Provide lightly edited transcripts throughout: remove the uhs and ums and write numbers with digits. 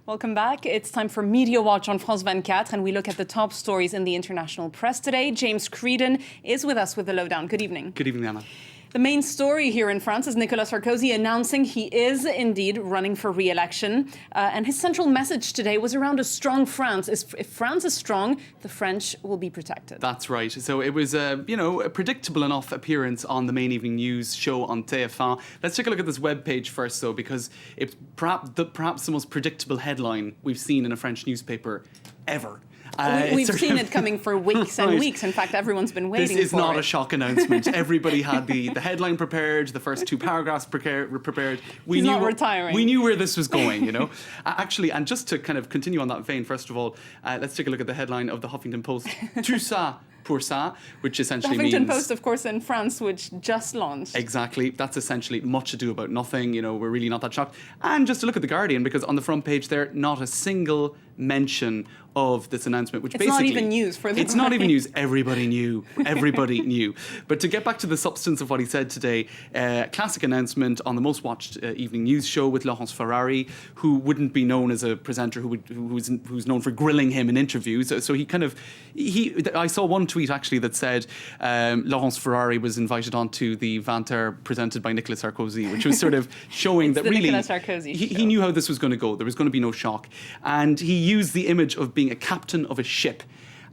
Welcome back. It's time for Media Watch on France 24, and we look at the top stories in the international press today. James Creedon is with us with the lowdown. Good evening. Good evening, Anna. The main story here in France is Nicolas Sarkozy announcing he is indeed running for re-election. And his central message today was around a strong France. If France is strong, the French will be protected. That's right. So it was a predictable enough appearance on the main evening news show on TF1. Let's take a look at this webpage first, though, because it's perhaps the most predictable headline we've seen in a French newspaper ever. We've seen it coming for weeks and weeks. In fact, everyone's been waiting for it. This is not a shock announcement. Everybody had the headline prepared, the first two paragraphs prepared. He's not retiring. We knew where this was going, Actually, and just to kind of continue on that vein, first of all, let's take a look at the headline of the Huffington Post. Tout ça pour ça, which essentially means... The Huffington Post, of course, in France, which just launched. Exactly. That's essentially much ado about nothing. We're really not that shocked. And just to look at The Guardian, because on the front page there, not a single mention of this announcement, which it's basically... It's not even news for the It's not even news. Everybody knew. Everybody knew. But to get back to the substance of what he said today, classic announcement on the most watched evening news show with Laurence Ferrari, who wouldn't be known as a presenter who's known for grilling him in interviews. So I saw one tweet actually that said Laurence Ferrari was invited onto the 20 presented by Nicolas Sarkozy, which was sort of showing that really he knew how this was going to go. There was going to be no shock. And he used the image of being a captain of a ship.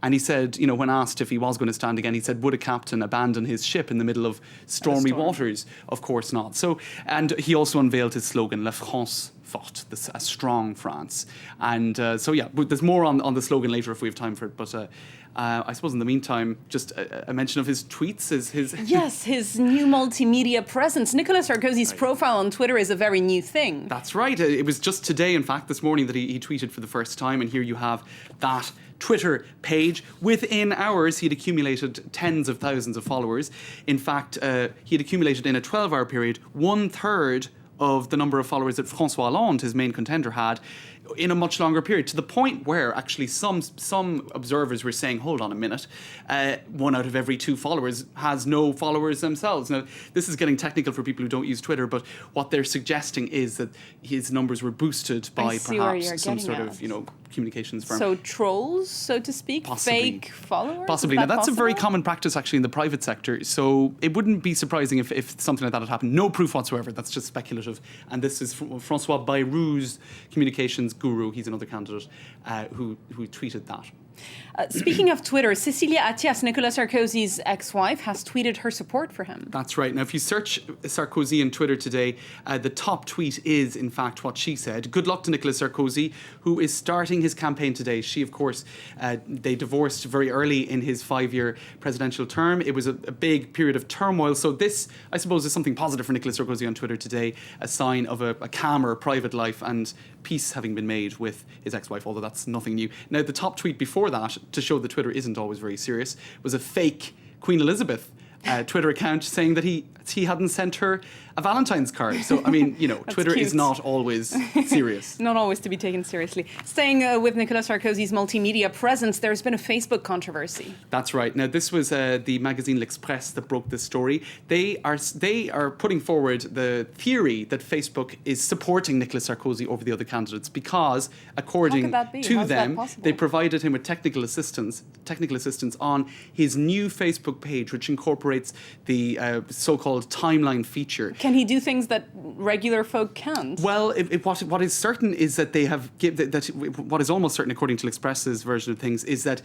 And he said, when asked if he was going to stand again, he said, would a captain abandon his ship in the middle of stormy waters? Of course not. And he also unveiled his slogan, La France forte, a strong France. And there's more on the slogan later if we have time for it. But I suppose in the meantime, just a mention of his tweets. His new multimedia presence. Nicolas Sarkozy's profile on Twitter is a very new thing. That's right. It was just today, in fact, this morning that he tweeted for the first time. And here you have that Twitter page. Within hours, he had accumulated tens of thousands of followers. In fact, he had accumulated in a 12-hour period 1/3 of the number of followers that François Hollande, his main contender, had in a much longer period, to the point where actually some observers were saying, hold on a minute, 1 out of every 2 followers has no followers themselves. Now, this is getting technical for people who don't use Twitter, but what they're suggesting is that his numbers were boosted by perhaps some sort of, communications firm. So trolls, so to speak? Possibly. Fake followers? Possibly. Now, that's a very common practice, actually, in the private sector. So it wouldn't be surprising if something like that had happened. No proof whatsoever. That's just speculative. And this is François Bayrou's communications guru. He's another candidate who tweeted that. Speaking of Twitter, Cecilia Attias, Nicolas Sarkozy's ex-wife, has tweeted her support for him. That's right. Now, if you search Sarkozy on Twitter today, the top tweet is, in fact, what she said. Good luck to Nicolas Sarkozy, who is starting his campaign today. She, of course, they divorced very early in his 5-year presidential term. It was a big period of turmoil. So this, I suppose, is something positive for Nicolas Sarkozy on Twitter today, a sign of a calmer private life and peace having been made with his ex-wife, although that's nothing new. Now, the top tweet before that, to show that Twitter isn't always very serious, was a fake Queen Elizabeth Twitter account saying that he hadn't sent her a Valentine's card. So, I mean, Twitter cute. Is not always serious. Not always to be taken seriously. Staying with Nicolas Sarkozy's multimedia presence, there's been a Facebook controversy. That's right. Now, this was the magazine L'Express that broke this story. They are putting forward the theory that Facebook is supporting Nicolas Sarkozy over the other candidates because, according to them, they provided him with technical assistance on his new Facebook page, which incorporates the so-called timeline feature. Can he do things that regular folk can't? Well, what is certain is that they have what is almost certain, according to L'Express's version of things, is that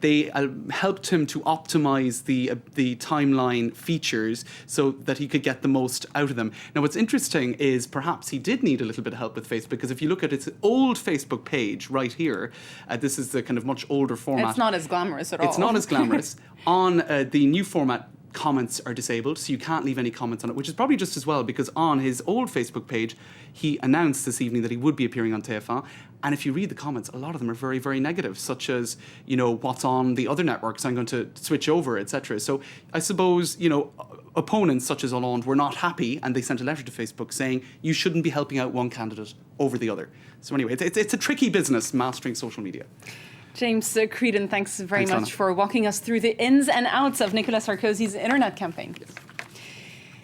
they helped him to optimize the timeline features so that he could get the most out of them. Now, what's interesting is perhaps he did need a little bit of help with Facebook, because if you look at its old Facebook page right here, this is the kind of much older format. It's not as glamorous at all. It's not as glamorous. On the new format, comments are disabled, so you can't leave any comments on it, which is probably just as well, because on his old Facebook page, he announced this evening that he would be appearing on TF1. And if you read the comments, a lot of them are very, very negative, such as, what's on the other networks, I'm going to switch over, etc. So I suppose, opponents such as Hollande were not happy, and they sent a letter to Facebook saying you shouldn't be helping out one candidate over the other. So anyway, it's a tricky business, mastering social media. James Creedon, thanks very much for walking us through the ins and outs of Nicolas Sarkozy's internet campaign. Yes.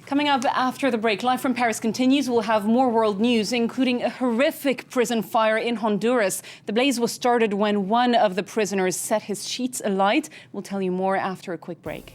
Coming up after the break, Live from Paris continues. We'll have more world news, including a horrific prison fire in Honduras. The blaze was started when one of the prisoners set his sheets alight. We'll tell you more after a quick break.